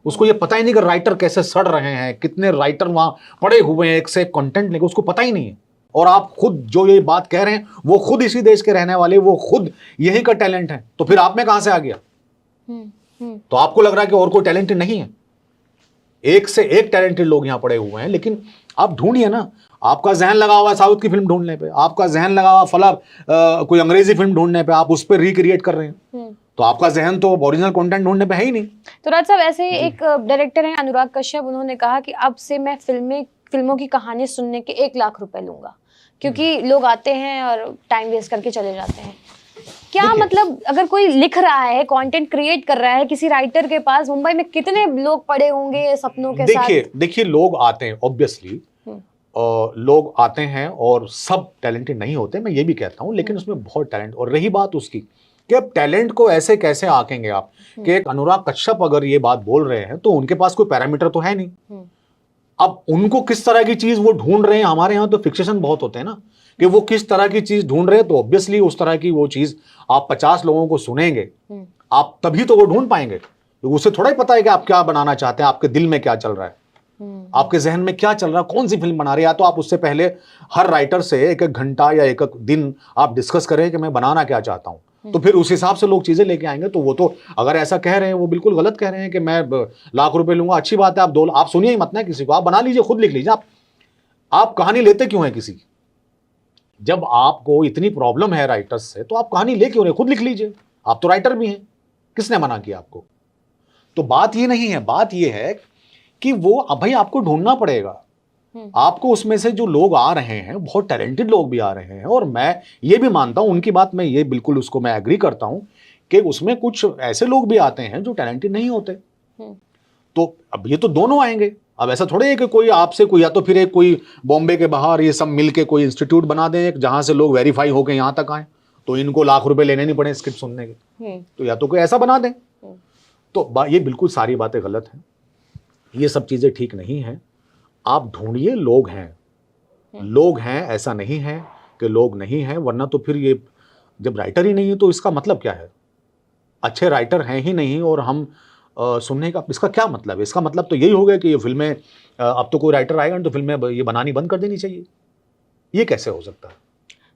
उसको ये पता ही नहीं कि राइटर कैसे सड़ रहे हैं, कितने राइटर वहां पड़े हुए हैं एक से एक कंटेंट लेके, उसको पता ही नहीं है। और आप खुद जो ये बात कह रहे हैं, वो खुद इसी देश के रहने वाले, वो खुद यही का टैलेंट है, तो फिर आप में कहां से आ गया? तो आपको लग रहा है कि और कोई टैलेंटेड नहीं है? एक से एक टैलेंटेड लोग यहां पड़े हुए हैं, लेकिन आप ढूंढिए ना। आपका जहन लगा हुआ साउथ की फिल्म ढूंढने पे, आपका जहन लगा हुआ फला कोई अंग्रेजी फिल्म ढूंढने पे, आप उस पर रिक्रिएट कर रहे हैं, तो आपका जहन तो ओरिजिनल कंटेंट ढूंढने पे है ही नहीं। तो राज साहब, ऐसे ही एक डायरेक्टर हैं अनुराग कश्यप, उन्होंने कहा कि अब से मैं फिल्मों की कहानी सुनने के 1 लाख रुपए लूंगा, क्योंकि लोग आते हैं और टाइम वेस्ट करके चले जाते हैं। क्या मतलब, अगर कोई लिख रहा है, कंटेंट क्रिएट कर रहा है, किसी राइटर के पास मुंबई में कितने लोग पड़े होंगे सपनों के साथ? देखिए लोग आते हैं, ऑब्वियसली लोग आते हैं और सब टैलेंटेड नहीं होते, मैं ये भी कहता हूँ, लेकिन उसमें बहुत टैलेंट। और रही बात उसकी कि अब टैलेंट को ऐसे कैसे आंकेंगे आप, कि एक अनुराग कश्यप अगर ये बात बोल रहे हैं तो उनके पास कोई पैरामीटर तो है नहीं। अब उनको किस तरह की चीज वो ढूंढ रहे हैं, हमारे यहाँ तो फिक्सेशन बहुत होते हैं ना, कि वो किस तरह की चीज ढूंढ रहे हैं, तो ऑब्वियसली उस तरह की वो चीज आप 50 लोगों को सुनेंगे, आप तभी तो वो ढूंढ पाएंगे। उसे थोड़ा ही पता है कि आप क्या बनाना चाहते हैं, आपके दिल में क्या चल रहा है, आपके जहन में क्या चल रहा है, कौन सी फिल्म बना रहे हैं। या तो आप उससे पहले हर राइटर से 1-1 घंटा या 1-1 दिन आप डिस्कस करें कि मैं बनाना क्या चाहता हूं, तो फिर उस हिसाब से लोग चीजें लेके आएंगे। तो वो तो अगर ऐसा कह रहे हैं, वो बिल्कुल गलत कह रहे हैं कि मैं लाख रुपए लूंगा। अच्छी बात है, आप सुनिए ही मत ना किसी को, आप बना लीजिए, खुद लिख लीजिए। आप कहानी लेते क्यों है किसी की? जब आपको इतनी प्रॉब्लम है राइटर्स से, तो आप कहानी ले क्यों रहे, खुद लिख लीजिए, आप तो राइटर भी हैं, किसने मना किया आपको? तो बात ये नहीं है, बात ये है कि वो अब भाई आपको ढूंढना पड़ेगा। आपको उसमें से जो लोग आ रहे हैं, बहुत टैलेंटेड लोग भी आ रहे हैं, और मैं ये भी मानता हूं, उनकी बात मैं ये बिल्कुल उसको मैं एग्री करता हूं कि उसमें कुछ ऐसे लोग भी आते हैं जो टैलेंटेड नहीं होते। तो अब ये तो दोनों आएंगे। अब ऐसा थोड़े है कि कोई आपसे कोई, या तो फिर एक कोई बॉम्बे के बाहर ये सब मिलके कोई इंस्टीट्यूट बना दें जहां से लोग वेरीफाई होकर यहां तक आए, तो इनको लाख रुपए लेने नहीं पड़े स्क्रिप्ट सुनने के। तो या तो कोई ऐसा बना दें। तो ये बिल्कुल सारी बातें गलत हैं, ये सब चीजें ठीक नहीं हैं। आप ढूंढिए, लोग हैं, ऐसा नहीं है कि लोग नहीं हैं, वरना तो फिर ये जब राइटर ही नहीं है तो इसका मतलब क्या है? अच्छे राइटर हैं ही नहीं, और हम सुनने का इसका क्या मतलब है? इसका मतलब तो यही हो गया कि ये फिल्में अब तो कोई राइटर आएगा तो फिल्में ये बनानी बंद कर देनी चाहिए। ये कैसे हो सकता है?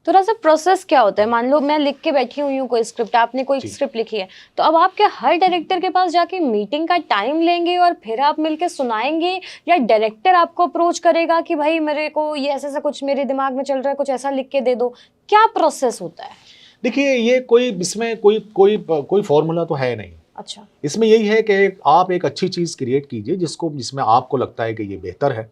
थोड़ा सा प्रोसेस क्या होता है? मान लो मैं लिख के बैठी हुई हूँ कोई स्क्रिप्ट, आपने कोई जी। स्क्रिप्ट लिखी है, तो अब आप क्या हर डायरेक्टर के पास जाके मीटिंग का टाइम लेंगे और फिर आप मिलके सुनाएंगे, या डायरेक्टर आपको अप्रोच करेगा कि भाई मेरे को ये ऐसा ऐसा कुछ मेरे दिमाग में चल रहा है, कुछ ऐसा लिख के दे दो? क्या प्रोसेस होता है? देखिए, ये कोई इसमें कोई फॉर्मूला तो है नहीं। अच्छा। इसमें यही है कि आप एक अच्छी चीज़ क्रिएट कीजिए जिसमें आपको लगता है कि ये बेहतर है।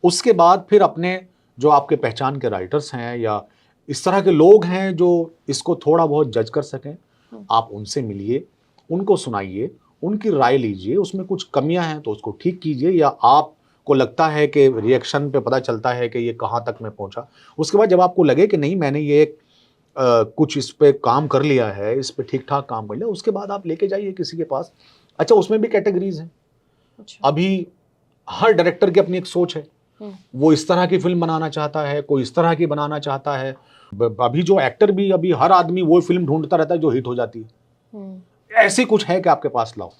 उसके बाद फिर अपने जो आपके पहचान के राइटर्स हैं या इस तरह के लोग हैं जो इसको थोड़ा बहुत जज कर सकें, आप उनसे मिलिए, उनको सुनाइए, उनकी राय लीजिए, उसमें कुछ कमियां हैं तो उसको ठीक कीजिए, या आपको लगता है कि रिएक्शन पे पता चलता है कि ये कहाँ तक मैं पहुंचा, उसके बाद जब आपको लगे कि नहीं मैंने ये कुछ इस पे काम कर लिया है, इस पे ठीक ठाक काम कर लिया, उसके बाद आप लेके जाइए किसी के पास। अच्छा, उसमें भी कैटेगरीज हैं। अच्छा। अभी हर डायरेक्टर की अपनी एक सोच है, वो इस तरह की फिल्म बनाना चाहता है, कोई इस तरह की बनाना चाहता है। अभी जो एक्टर भी, अभी हर आदमी वो फिल्म ढूंढता रहता है जो हिट हो जाती है। ऐसे कुछ है कि आपके पास लाओ,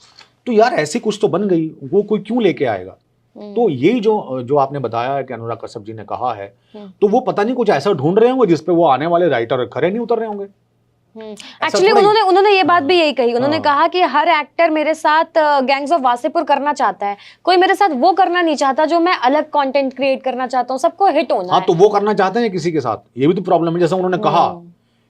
तो यार ऐसी कुछ तो बन गई, वो कोई क्यों लेके आएगा? तो यही जो आपने बताया है कि अनुराग कश्यप जी ने कहा है, तो वो पता नहीं कुछ ऐसा ढूंढ रहे होंगे जिसपे वो आने वाले राइटर खरे नहीं उतर रहे होंगे। एक्चुअली उन्होंने ये बात भी यही कही। उन्होंने कहा कि हर एक्टर मेरे साथ गैंग्स ऑफ वासेपुर करना चाहता है, कोई मेरे साथ वो करना नहीं चाहता जो मैं अलग कंटेंट क्रिएट करना चाहता हूँ, सबको हिट होना हाँ, है। तो वो करना चाहते हैं किसी के साथ, ये भी तो प्रॉब्लम है। जैसा उन्होंने कहा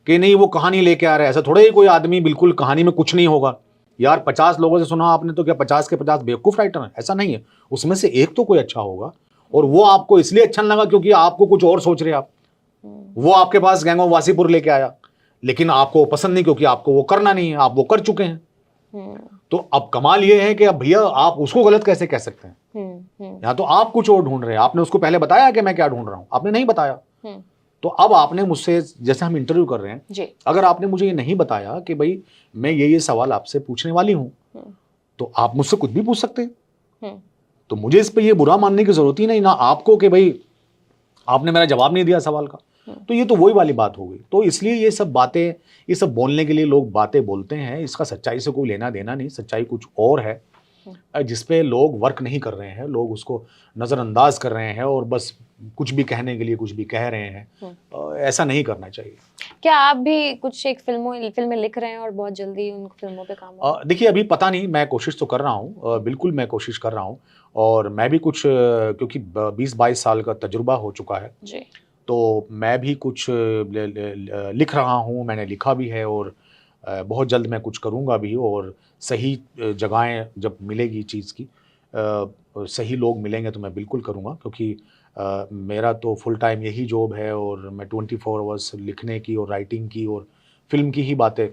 कि नहीं वो कहानी लेके आ रहे हैं, ऐसा थोड़ा ही कोई आदमी बिल्कुल कहानी में कुछ नहीं होगा। यार 50 लोगों से सुना आपने तो क्या 50 के 50 बेवकूफ राइटर हैं? ऐसा नहीं है, उसमें से एक तो कोई अच्छा होगा, और वो आपको इसलिए अच्छा लगा क्योंकि आपको कुछ और सोच रहे आप। वो आपके पास गैंग ऑफ वासीपुर लेके आया, लेकिन आपको पसंद नहीं क्योंकि आपको वो करना नहीं है, आप वो कर चुके हैं। तो अब कमाल ये है कि अब भैया आप उसको गलत कैसे कह सकते हैं? या तो आप कुछ और ढूंढ रहे हैं, आपने उसको पहले बताया कि मैं क्या ढूंढ रहा हूं, आपने नहीं बताया। तो अब आपने मुझसे, जैसे हम इंटरव्यू कर रहे हैं जी, अगर आपने मुझे ये नहीं बताया कि भाई मैं ये सवाल आपसे पूछने वाली हूं, तो आप मुझसे कुछ भी पूछ सकते हैं। तो मुझे इस पे ये बुरा मानने की जरूरत ही नहीं ना आपको कि भाई आपने मेरा जवाब नहीं दिया सवाल का। तो ये तो वही वाली बात हो गई। तो इसलिए ये सब बातें, ये सब बोलने के लिए लोग बातें बोलते हैं, इसका सच्चाई से कोई लेना देना नहीं। सच्चाई कुछ और है जिसपे लोग वर्क नहीं कर रहे हैं, लोग उसको नज़रअंदाज कर रहे हैं और बस कुछ भी कहने के लिए कुछ भी कह रहे हैं। ऐसा नहीं करना चाहिए। क्या आप भी कुछ एक फिल्में लिख रहे हैं और बहुत जल्दी उन फिल्मों पे काम होगा? देखिए, अभी पता नहीं, मैं कोशिश तो कर रहा हूँ, बिल्कुल मैं कोशिश कर रहा हूँ, और मैं भी कुछ क्योंकि 20-22 साल का तजुर्बा हो चुका है जी, तो मैं भी कुछ लिख रहा हूँ, मैंने लिखा भी है, और बहुत जल्द मैं कुछ करूँगा भी। और सही जगहें जब मिलेगी चीज़ की, सही लोग मिलेंगे तो मैं बिल्कुल करूँगा, क्योंकि मेरा तो फुल टाइम यही जॉब है और मैं 24 आवर्स लिखने की और राइटिंग की और फिल्म की ही बातें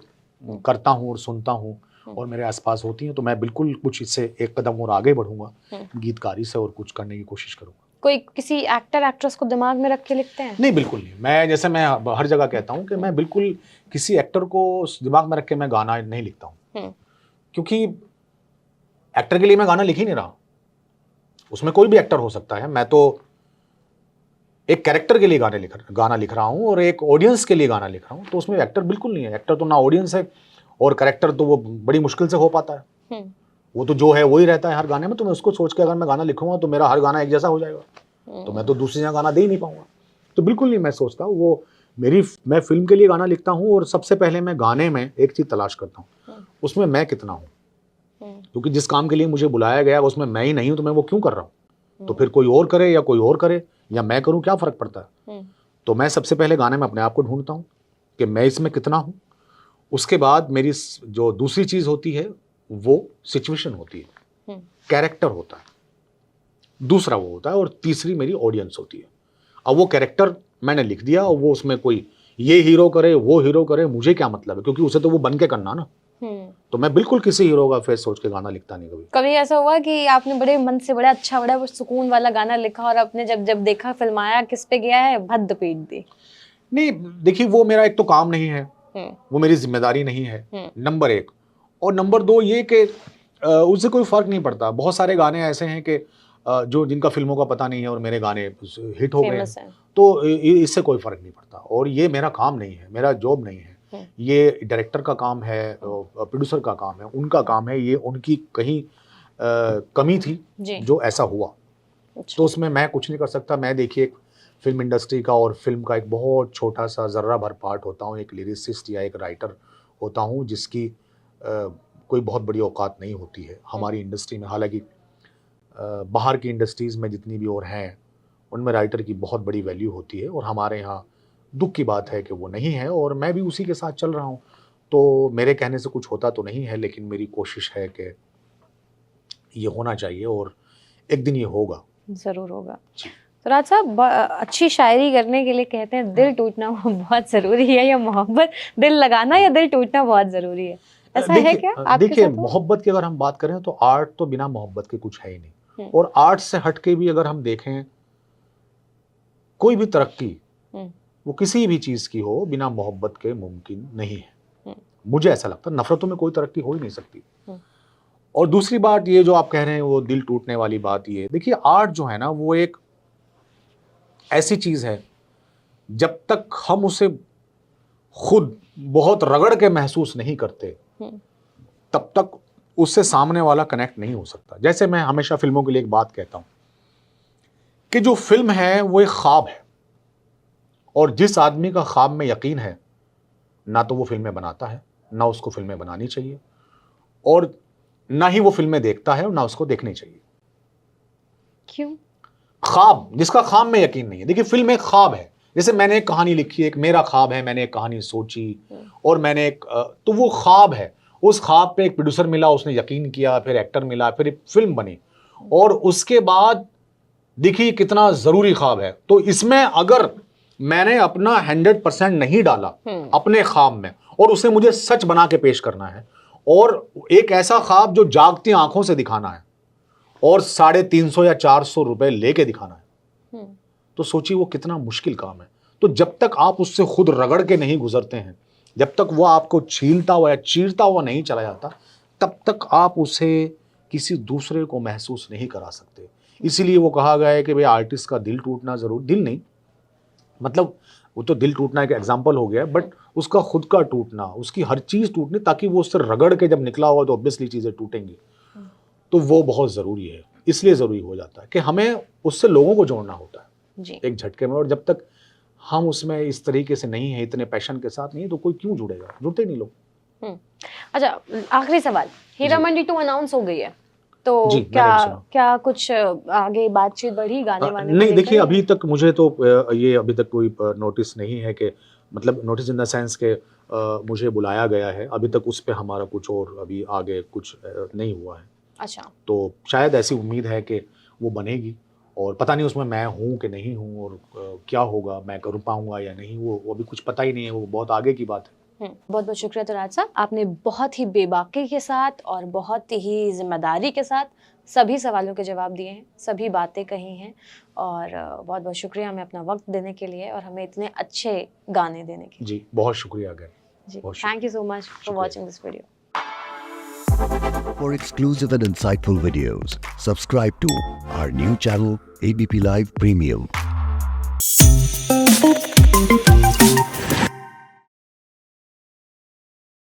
करता हूँ और सुनता हूँ और मेरे आसपास होती हैं। तो मैं बिल्कुल कुछ इससे एक कदम और आगे बढ़ूँगा गीतकारी से, और कुछ करने की कोशिश करूँगा। कोई किसी एक्टर एक्ट्रेस को दिमाग में रख के लिखते हैं? नहीं, बिल्कुल नहीं। मैं हर जगह कहता हूँ कि मैं बिल्कुल किसी एक्टर को दिमाग में रख के मैं गाना नहीं लिखता हूँ, क्योंकि एक्टर के लिए मैं गाना लिख ही नहीं रहा। उसमें कोई भी एक्टर हो सकता है। मैं तो एक कैरेक्टर के लिए गाना लिख रहा हूँ और एक ऑडियंस के लिए गाना लिख रहा हूँ। तो उसमें एक्टर बिल्कुल नहीं है। एक्टर तो ना ऑडियंस है, और कैरेक्टर तो वो बड़ी मुश्किल से हो पाता है। वो तो जो है वही रहता है हर गाने में। तो मैं उसको सोच के अगर मैं गाना लिखूंगा तो मेरा हर गाना एक जैसा हो जाएगा, तो मैं तो दूसरी जगह गाना दे ही नहीं पाऊंगा। तो बिल्कुल नहीं मैं सोचता वो मैं फिल्म के लिए गाना लिखता हूँ, और सबसे पहले मैं गाने में एक चीज़ तलाश करता हूँ, उसमें मैं कितना हूँ। क्योंकि जिस काम के लिए मुझे बुलाया गया उसमें मैं ही नहीं हूँ, तो मैं वो क्यों कर रहा हूँ? तो फिर कोई और करे या कोई और करे या मैं करूँ, क्या फ़र्क पड़ता है? तो मैं सबसे पहले गाने में अपने आप को ढूंढता हूँ कि मैं इसमें कितना हूँ। उसके बाद मेरी जो दूसरी चीज़ होती है वो सिचुएशन होती है, कैरेक्टर होता है, दूसरा वो होता है, और तीसरी मेरी ऑडियंस होती है। अब वो कैरेक्टर मैंने लिख दिया और वो उसमें कोई ये हीरो करे वो हीरो करे, मुझे क्या मतलब है, क्योंकि उसे तो वो बन के करना ना। तो मैं बिल्कुल किसी हीरो का फेस सोच के गाना लिखता नहीं कभी। कभी ऐसा हुआ कि आपने बड़े मन से बड़ा अच्छा बड़ा सुकून वाला गाना लिखा और आपने जब देखा फिल्माया किस पे गया है, भद्द पीट दी? नहीं, देखिए वो मेरा एक तो काम नहीं है, वो मेरी जिम्मेदारी नहीं है, नंबर एक। और नंबर दो ये कि उससे कोई फर्क नहीं पड़ता। बहुत सारे गाने ऐसे हैं कि जो जिनका फिल्मों का पता नहीं है और मेरे गाने हिट हो गए, तो इससे कोई फर्क नहीं पड़ता। और ये मेरा काम नहीं है, मेरा जॉब नहीं है। ये डायरेक्टर का काम है, प्रोड्यूसर का काम है, उनका काम है, ये उनकी कहीं कमी थी जो ऐसा हुआ। तो उसमें मैं कुछ नहीं कर सकता। मैं देखिए एक फिल्म इंडस्ट्री का और फिल्म का एक बहुत छोटा सा जर्रा भर पार्ट होता हूँ, एक लिरिसिस्ट या एक राइटर होता हूँ जिसकी कोई बहुत बड़ी औकात नहीं होती है हमारी इंडस्ट्री में। हालांकि बाहर की इंडस्ट्रीज़ में जितनी भी और हैं उनमें राइटर की बहुत बड़ी वैल्यू होती है, और हमारे यहाँ दुख की बात है कि वो नहीं है, और मैं भी उसी के साथ चल रहा हूँ। तो मेरे कहने से कुछ होता तो नहीं है, लेकिन मेरी कोशिश है कि ये होना चाहिए और एक दिन ये होगा, ज़रूर होगा। तो राज साहब, अच्छी शायरी करने के लिए कहते हैं दिल टूटना बहुत ज़रूरी है, या मोहब्बत दिल लगाना या दिल टूटना बहुत ज़रूरी है, ऐसा है क्या? देखिए मोहब्बत की अगर हम बात करें तो आर्ट तो बिना मोहब्बत के कुछ है ही नहीं, और आर्ट से हटके भी अगर हम देखें कोई भी तरक्की वो किसी भी चीज की हो बिना मोहब्बत के मुमकिन नहीं है। मुझे ऐसा लगता है, नफरतों में कोई तरक्की हो ही नहीं सकती। और दूसरी बात ये जो आप कह रहे हैं वो दिल टूटने वाली बात, ये देखिए आर्ट जो है ना वो एक ऐसी चीज है जब तक हम उसे खुद बहुत रगड़ के महसूस नहीं करते तब तक उससे सामने वाला कनेक्ट नहीं हो सकता। जैसे मैं हमेशा फिल्मों के लिए एक बात कहता हूं कि जो फिल्म है वो एक ख्वाब है, और जिस आदमी का ख्वाब में यकीन है ना तो वो फिल्में बनाता है, ना उसको फिल्में बनानी चाहिए, और ना ही वो फिल्में देखता है और ना उसको देखनी चाहिए। क्यों? ख्वाब, जिसका ख्वाब में यकीन नहीं है। देखिए फिल्म एक ख्वाब है, जैसे मैंने एक कहानी लिखी, एक मेरा ख्वाब है, मैंने एक कहानी सोची और मैंने एक तो वो ख्वाब है, उस ख्वाब पे एक प्रोड्यूसर मिला, उसने यकीन किया, फिर एक्टर मिला, फिर एक फिल्म बनी, और उसके बाद देखिए कितना जरूरी ख्वाब है। तो इसमें अगर मैंने अपना 100% नहीं डाला अपने ख्वाब में, और उसे मुझे सच बना के पेश करना है, और एक ऐसा ख्वाब जो जागती आंखों से दिखाना है, और 350 या 400 रुपए लेके दिखाना है, तो सोचिए वो कितना मुश्किल काम है। तो जब तक आप उससे खुद रगड़ के नहीं गुजरते हैं, जब तक वो आपको छीलता हुआ या चीरता हुआ नहीं चला जाता, तब तक आप उसे किसी दूसरे को महसूस नहीं करा सकते। इसीलिए वो कहा गया है कि भाई आर्टिस्ट का दिल टूटना जरूर, दिल नहीं मतलब वो तो दिल टूटना एक एग्जाम्पल हो गया, बट उसका खुद का टूटना, उसकी हर चीज टूटनी, ताकि वो उससे रगड़ के जब निकला होगा तो ऑब्वियसली चीजें टूटेंगी। तो वो बहुत जरूरी है, इसलिए जरूरी हो जाता है कि हमें उससे लोगों को जोड़ना होता है जी। एक झटके में, और जब तक हम उसमें इस तरीके से नहीं है, इतने पैशन के साथ नहीं है, तो कोई क्यों जुड़ेगा, जुड़ते नहीं लोग। अच्छा, आखिरी सवाल, हीरा मंडी 2 अनाउंस हो गई है, तो क्या कुछ आगे बातचीत बढ़ी गाने वाने? नहीं, देखिए अभी तक मुझे तो ये अभी तक कोई नोटिस नहीं है कि मतलब नोटिस इन द सेंस के मुझे बुलाया गया है, अभी तक उस पे हमारा कुछ और अभी आगे कुछ नहीं हुआ है। अच्छा, तो शायद ऐसी उम्मीद है कि वो बनेगी, और पता नहीं उसमें मैं हूँ कि नहीं हूँ, और क्या होगा, मैं कर पाऊंगा या नहीं, वो अभी कुछ पता ही नहीं है, वो बहुत आगे की बात है। बहुत बहुत शुक्रिया तोराज साहब, आपने बहुत ही बेबाकी के साथ और बहुत ही जिम्मेदारी के साथ सभी सवालों के जवाब दिए हैं, सभी बातें कही हैं, और बहुत बहुत शुक्रिया हमें अपना वक्त देने के लिए और हमें इतने अच्छे गाने देने के लिए। जी बहुत शुक्रिया अगर जी, thank you so much for watching this video. For exclusive and insightful videos, subscribe to our new channel ABP Live Premium.